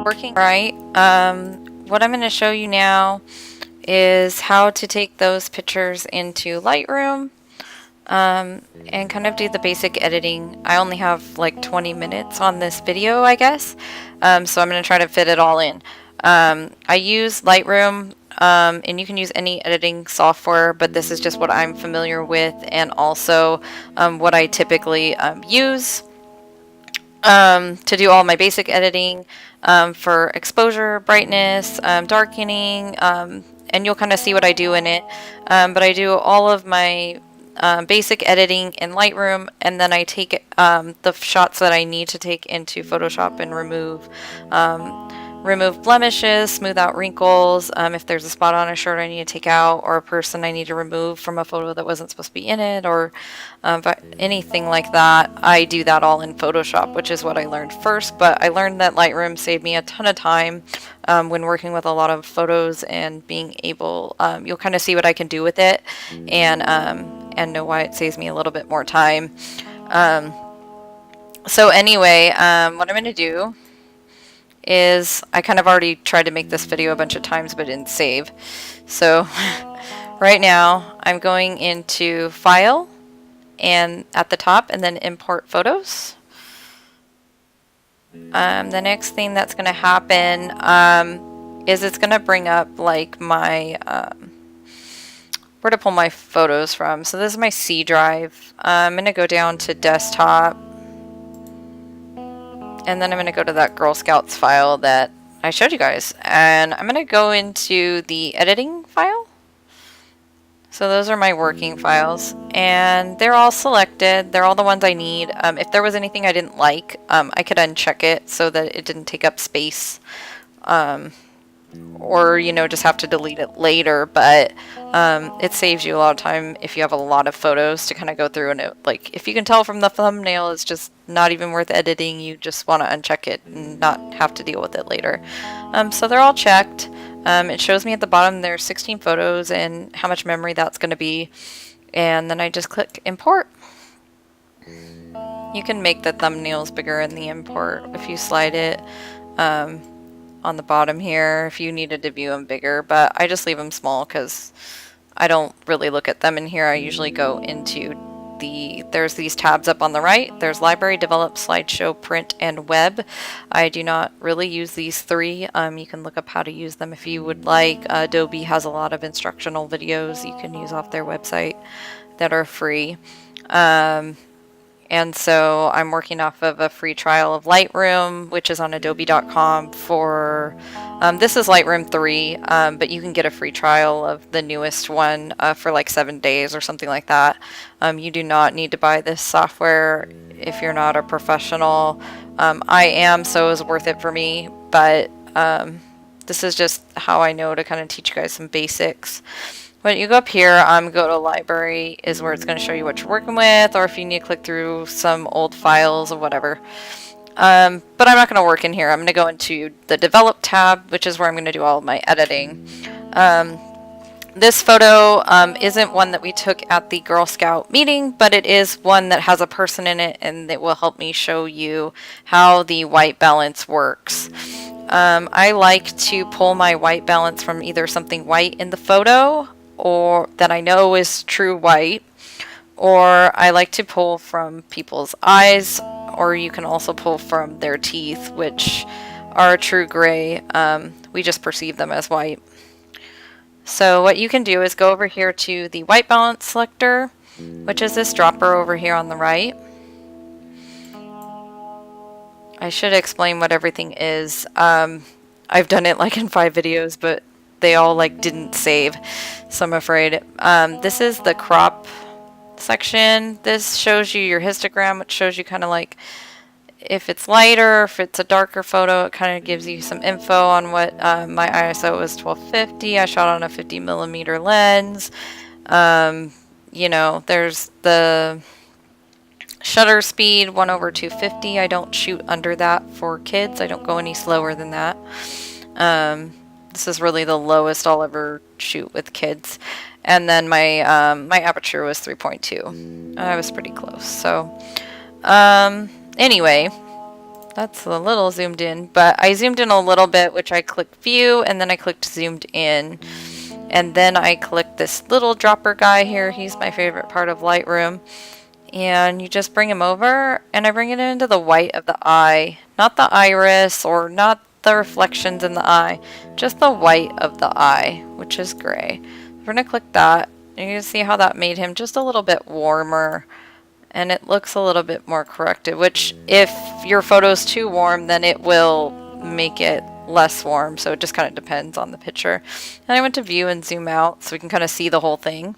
working right. What I'm going to show you now is how to take those pictures into Lightroom and kind of do the basic editing. I only have like 20 minutes on this video, I guess, so I'm going to try to fit it all in. I use Lightroom, and you can use any editing software, but this is just what I'm familiar with, and also what I typically use to do all my basic editing for exposure, brightness, darkening, and you'll kind of see what I do in it. But I do all of my basic editing in Lightroom, and then I take the shots that I need to take into Photoshop and remove blemishes, smooth out wrinkles. If there's a spot on a shirt I need to take out, or a person I need to remove from a photo that wasn't supposed to be in it, or anything like that, I do that all in Photoshop, which is what I learned first. But I learned that Lightroom saved me a ton of time when working with a lot of photos, and being able, you'll kind of see what I can do with it, and know why it saves me a little bit more time. So anyway, what I'm going to do is, I kind of already tried to make this video a bunch of times but didn't save. So right now I'm going into File and at the top, and then Import Photos. The next thing that's going to happen is it's going to bring up like my where to pull my photos from. So this is my C drive. I'm going to go down to Desktop, and then I'm going to go to that Girl Scouts file that I showed you guys. And I'm going to go into the editing file. So those are my working files. And they're all selected. They're all the ones I need. If there was anything I didn't like, I could uncheck it so that it didn't take up space. Or, you know, just have to delete it later. But it saves you a lot of time if you have a lot of photos to kind of go through. And it, like, if you can tell from the thumbnail, it's just not even worth editing. You just want to uncheck it and not have to deal with it later. So they're all checked. It shows me at the bottom there's 16 photos and how much memory that's going to be. And then I just click Import. You can make the thumbnails bigger in the import if you slide it. On the bottom here if you needed to view them bigger, but I just leave them small because I don't really look at them in here. I usually go into there's these tabs up on the right. There's Library, Develop, Slideshow, Print, and Web. I do not really use these three. You can look up how to use them if you would like. Adobe has a lot of instructional videos you can use off their website that are free. And so I'm working off of a free trial of Lightroom, which is on adobe.com for, this is Lightroom 3, but you can get a free trial of the newest one for like 7 days or something like that. You do not need to buy this software if you're not a professional. I am, so it was worth it for me, but this is just how I know to kind of teach you guys some basics. When you go up here, go to Library is where it's going to show you what you're working with, or if you need to click through some old files or whatever. But I'm not going to work in here. I'm going to go into the Develop tab, which is where I'm going to do all of my editing. This photo isn't one that we took at the Girl Scout meeting, but it is one that has a person in it, and it will help me show you how the white balance works. I like to pull my white balance from either something white in the photo, or that I know is true white, or I like to pull from people's eyes, or you can also pull from their teeth, which are true gray. We just perceive them as white. So what you can do is go over here to the white balance selector, which is this dropper over here on the right. I should explain what everything is. I've done it like in 5 videos, but they all like didn't save, so I'm afraid. This is the crop section. This shows you your histogram, which shows you kind of like if it's lighter, if it's a darker photo. It kind of gives you some info on what my ISO was 1250. I shot on a 50mm lens. You know, there's the shutter speed 1/250. I don't shoot under that for kids. I don't go any slower than that. This is really the lowest I'll ever shoot with kids. And then my my aperture was 3.2. I was pretty close. So anyway, That's a little zoomed in, but I zoomed in a little bit, which I clicked view and then I clicked zoomed in. And then I clicked this little dropper guy here. He's my favorite part of Lightroom. And you just bring him over and I bring it into the white of the eye, not the iris or not the reflections in the eye, just the white of the eye, which is gray. We're gonna click that and you can see how that made him just a little bit warmer and it looks a little bit more corrected, which if your photo's too warm, then it will make it less warm. So it just kind of depends on the picture. And I went to view and zoom out so we can kind of see the whole thing.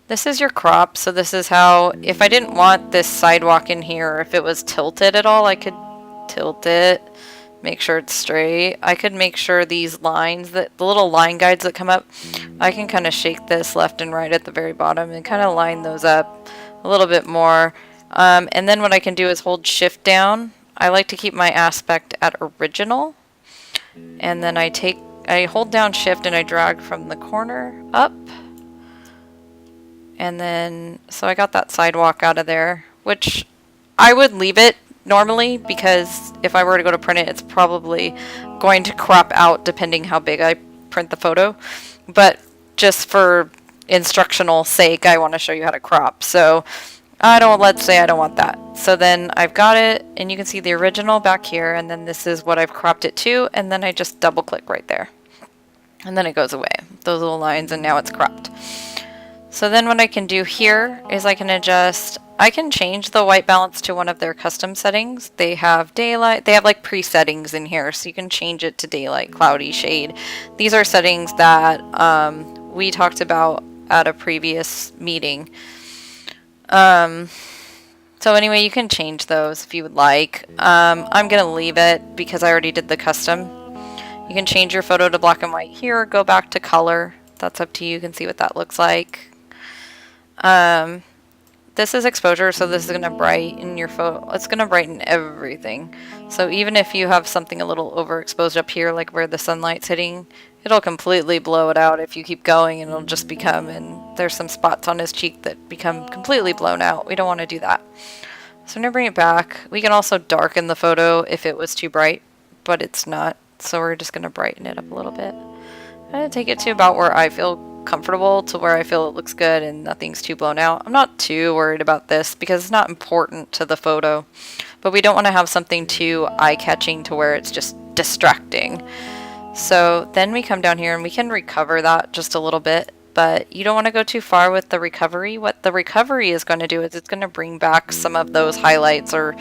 This is your crop. So this is how, if I didn't want this sidewalk in here, or if it was tilted at all, I could tilt it, make sure it's straight. I could make sure these lines, that the little line guides that come up, I can kind of shake this left and right at the very bottom and kind of line those up a little bit more. And then what I can do is hold shift down. I like to keep my aspect at original. And then I hold down shift and I drag from the corner up. And then, so I got that sidewalk out of there, which I would leave it normally because if I were to go to print it, it's probably going to crop out depending how big I print the photo. But just for instructional sake, I want to show you how to crop. So let's say I don't want that. So then I've got it and you can see the original back here and then this is what I've cropped it to and then I just double click right there. And then it goes away, those little lines, and now it's cropped. So then what I can do here is I can change the white balance to one of their custom settings. They have daylight, they have like pre-settings in here, so you can change it to daylight, cloudy, shade. These are settings that we talked about at a previous meeting. So anyway, you can change those if you would like. I'm going to leave it because I already did the custom. You can change your photo to black and white here, or go back to color. That's up to you. You can see what that looks like. This is exposure, so this is going to brighten your photo. It's going to brighten everything. So even if you have something a little overexposed up here, like where the sunlight's hitting, it'll completely blow it out if you keep going, and it'll just become, and there's some spots on his cheek that become completely blown out. We don't want to do that. So I'm going to bring it back. We can also darken the photo if it was too bright, but it's not. So we're just going to brighten it up a little bit. I'm going to take it to about where I feel comfortable, to where I feel it looks good and nothing's too blown out. I'm not too worried about this because it's not important to the photo, but we don't want to have something too eye-catching to where it's just distracting. So then we come down here and we can recover that just a little bit, but you don't want to go too far with the recovery. What the recovery is going to do is it's going to bring back some of those highlights or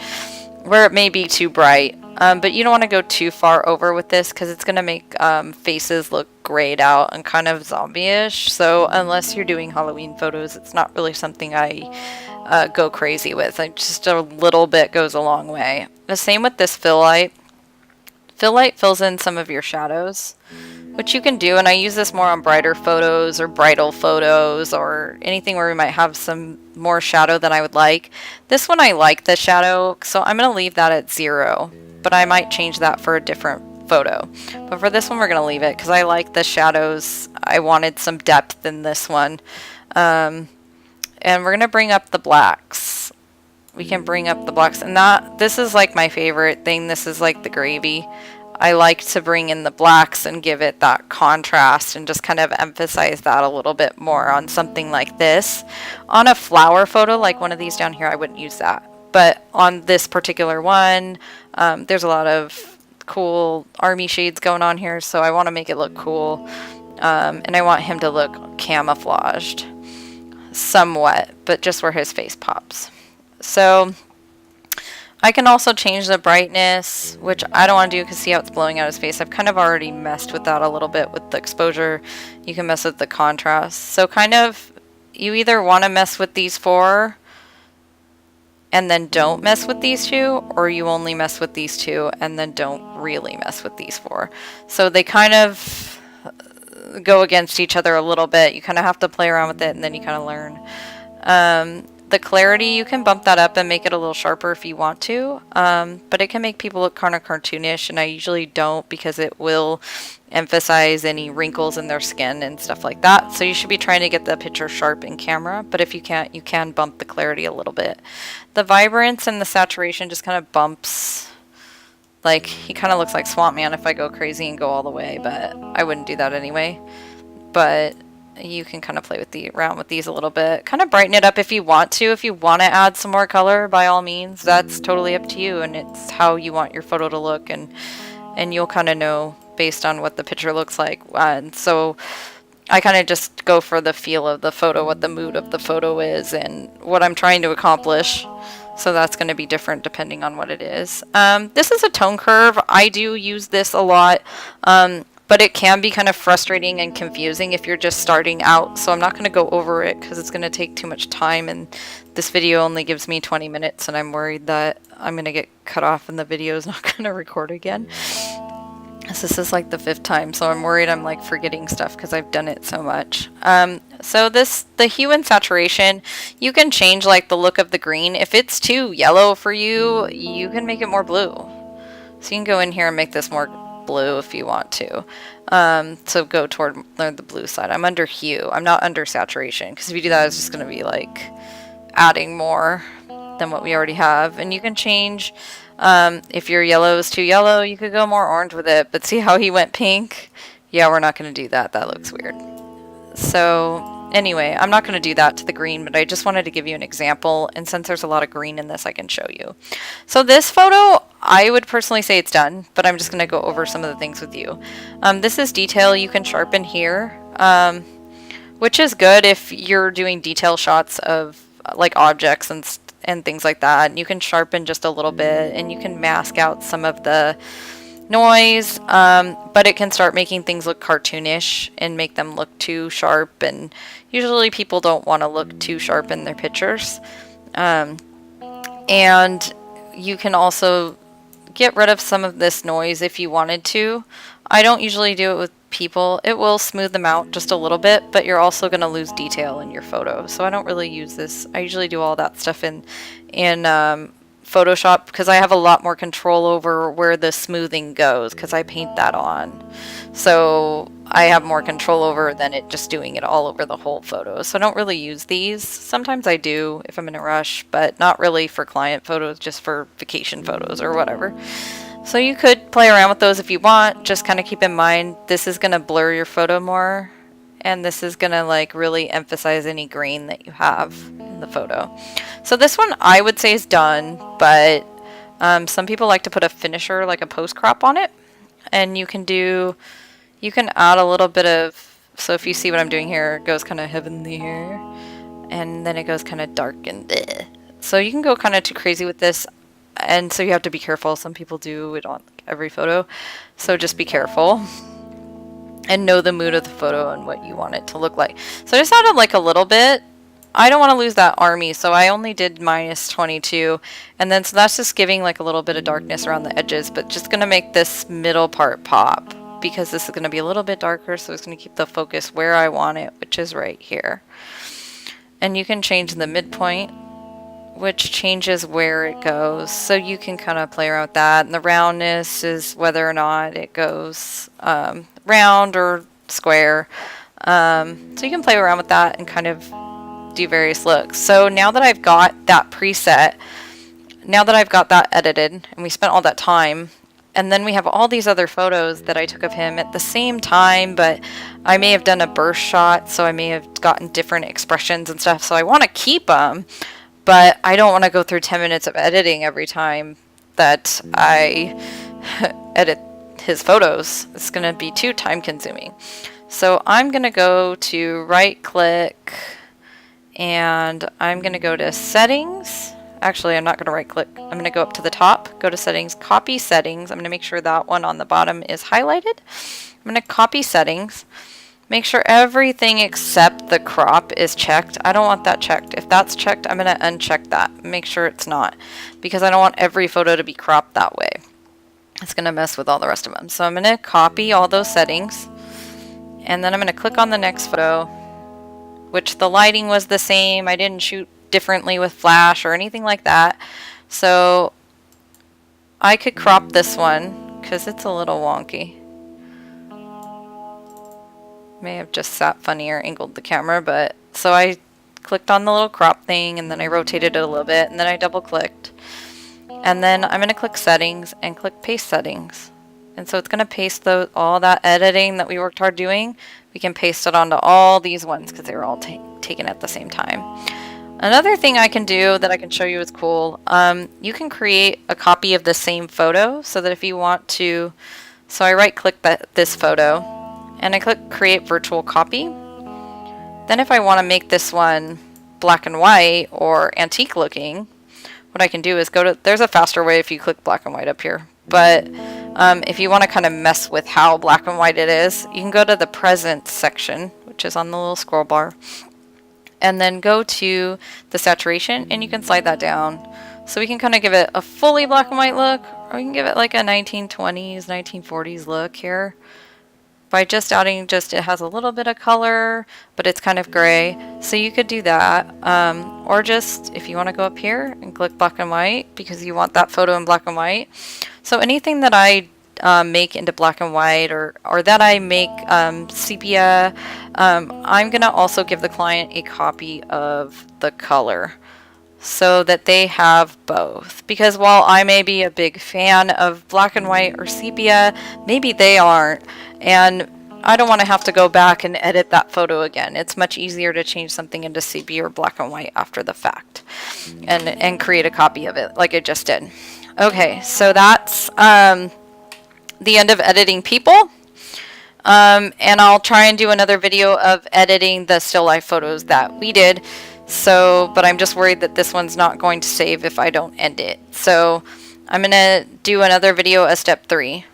where it may be too bright. But you don't want to go too far over with this because it's going to make faces look grayed out and kind of zombie-ish. So unless you're doing Halloween photos, it's not really something I go crazy with. Like, just a little bit goes a long way. The same with this fill light. Fill light fills in some of your shadows, which you can do, and I use this more on brighter photos or bridal photos or anything where we might have some more shadow than I would like. This one I like the shadow, so I'm going to leave that at 0, but I might change that for a different photo. But for this one we're going to leave it because I like the shadows. I wanted some depth in this one. And we're going to bring up the blacks. We can bring up the blacks, and this is like my favorite thing. This is like the gravy. I like to bring in the blacks and give it that contrast and just kind of emphasize that a little bit more on something like this. On a flower photo, like one of these down here, I wouldn't use that. But on this particular one, there's a lot of cool army shades going on here, so I want to make it look cool. And I want him to look camouflaged somewhat, but just where his face pops. So I can also change the brightness, which I don't want to do because see how it's blowing out his face. I've kind of already messed with that a little bit with the exposure. You can mess with the contrast. So kind of, you either want to mess with these 4 and then don't mess with these 2, or you only mess with these 2 and then don't really mess with these 4. So they kind of go against each other a little bit. You kind of have to play around with it and then you kind of learn. The clarity, you can bump that up and make it a little sharper if you want to, but it can make people look kind of cartoonish, and I usually don't because it will emphasize any wrinkles in their skin and stuff like that. So you should be trying to get the picture sharp in camera, but if you can't, you can bump the clarity a little bit. The vibrance and the saturation just kind of bumps Like, he kind of looks like Swamp Man if I go crazy and go all the way, but I wouldn't do that anyway. But you can kind of play with around with these a little bit. Kind of brighten it up if you want to. If you want to add some more color, by all means, that's totally up to you, and it's how you want your photo to look, and you'll kind of know based on what the picture looks like. And so I kind of just go for the feel of the photo, what the mood of the photo is, and what I'm trying to accomplish. So that's going to be different depending on what it is. This is a tone curve. I do use this a lot, but it can be kind of frustrating and confusing if you're just starting out. So I'm not going to go over it because it's going to take too much time, and this video only gives me 20 minutes, and I'm worried that I'm going to get cut off and the video is not going to record again. This is like the 5th time, so I'm worried I'm like forgetting stuff because I've done it so much. So the hue and saturation, you can change like the look of the green. If it's too yellow for you, you can make it more blue. So you can go in here and make this more blue if you want to. So go toward the blue side. I'm under hue. I'm not under saturation, because if you do that, it's just going to be like adding more than what we already have. And you can change. If your yellow is too yellow, you could go more orange with it, but see how he went pink? Yeah, we're not going to do that. That looks weird. So anyway, I'm not going to do that to the green, but I just wanted to give you an example, and since there's a lot of green in this, I can show you. So this photo, I would personally say it's done, but I'm just going to go over some of the things with you. This is detail. You can sharpen here, which is good if you're doing detail shots of like objects and things like that. And you can sharpen just a little bit, and you can mask out some of the noise, but it can start making things look cartoonish and make them look too sharp, and usually people don't want to look too sharp in their pictures. And you can also get rid of some of this noise if you wanted to. I don't usually do it with people. It will smooth them out just a little bit, but you're also going to lose detail in your photo. So I don't really use this. I usually do all that stuff in Photoshop, because I have a lot more control over where the smoothing goes, because I paint that on. So I have more control over than it just doing it all over the whole photo. So I don't really use these. Sometimes I do if I'm in a rush, but not really for client photos, just for vacation photos or whatever. So you could play around with those if you want. Just kind of keep in mind, this is going to blur your photo more, and this is going to like really emphasize any grain that you have in the photo. So this one I would say is done, but some people like to put a finisher, like a post crop on it, and you can add a little bit of, so if you see what I'm doing here, it goes kind of heavenly here, and then it goes kind of dark and bleh. So you can go kind of too crazy with this. And so you have to be careful. Some people do it on like every photo. So just be careful and know the mood of the photo and what you want it to look like. So I just added like a little bit. I don't want to lose that army, so I only did -22. And then so that's just giving like a little bit of darkness around the edges, but just going to make this middle part pop, because this is going to be a little bit darker, so it's going to keep the focus where I want it, which is right here. And you can change the midpoint, which changes where it goes, so you can kind of play around with that. And the roundness is whether or not it goes round or square. So you can play around with that and kind of do various looks. So now that I've got that preset, now that I've got that edited, and we spent all that time, and then we have all these other photos that I took of him at the same time, but I may have done a burst shot, so I may have gotten different expressions and stuff, so I want to keep them. But I don't want to go through 10 minutes of editing every time that I edit his photos. It's going to be too time consuming. So I'm going to go to right click, and I'm going to go to settings. Actually, I'm not going to right click. I'm going to go up to the top, go to settings, copy settings. I'm going to make sure that one on the bottom is highlighted. I'm going to copy settings. Make sure everything except the crop is checked. I don't want that checked. If that's checked, I'm going to uncheck that. Make sure it's not, because I don't want every photo to be cropped that way. It's going to mess with all the rest of them. So I'm going to copy all those settings, and then I'm going to click on the next photo, which the lighting was the same. I didn't shoot differently with flash or anything like that. So I could crop this one because it's a little wonky. May have just sat funny or angled the camera, but so I clicked on the little crop thing, and then I rotated it a little bit, and then I double clicked, And then I'm going to click settings and click paste settings. And so it's going to paste all that editing that we worked hard doing. We can paste it onto all these ones because they were all taken at the same time. Another thing I can do that I can show you is cool. You can create a copy of the same photo so that if you want to, so I right click this photo and I click create virtual copy. Then if I want to make this one black and white or antique looking, what I can do is there's a faster way if you click black and white up here. But if you want to kind of mess with how black and white it is, you can go to the present section, which is on the little scroll bar, and then go to the saturation, and you can slide that down. So we can kind of give it a fully black and white look, or we can give it like a 1920s, 1940s look here. By just adding it has a little bit of color, but it's kind of gray. So you could do that. Or just, if you want to go up here and click black and white, because you want that photo in black and white. So anything that I make into black and white or that I make sepia, I'm going to also give the client a copy of the color so that they have both. Because while I may be a big fan of black and white or sepia, maybe they aren't. And I don't want to have to go back and edit that photo again. It's much easier to change something into sepia or black and white after the fact and create a copy of it like I just did. Okay, so that's the end of editing people. And I'll try and do another video of editing the still life photos that we did. But I'm just worried that this one's not going to save if I don't end it. So I'm going to do another video as step 3.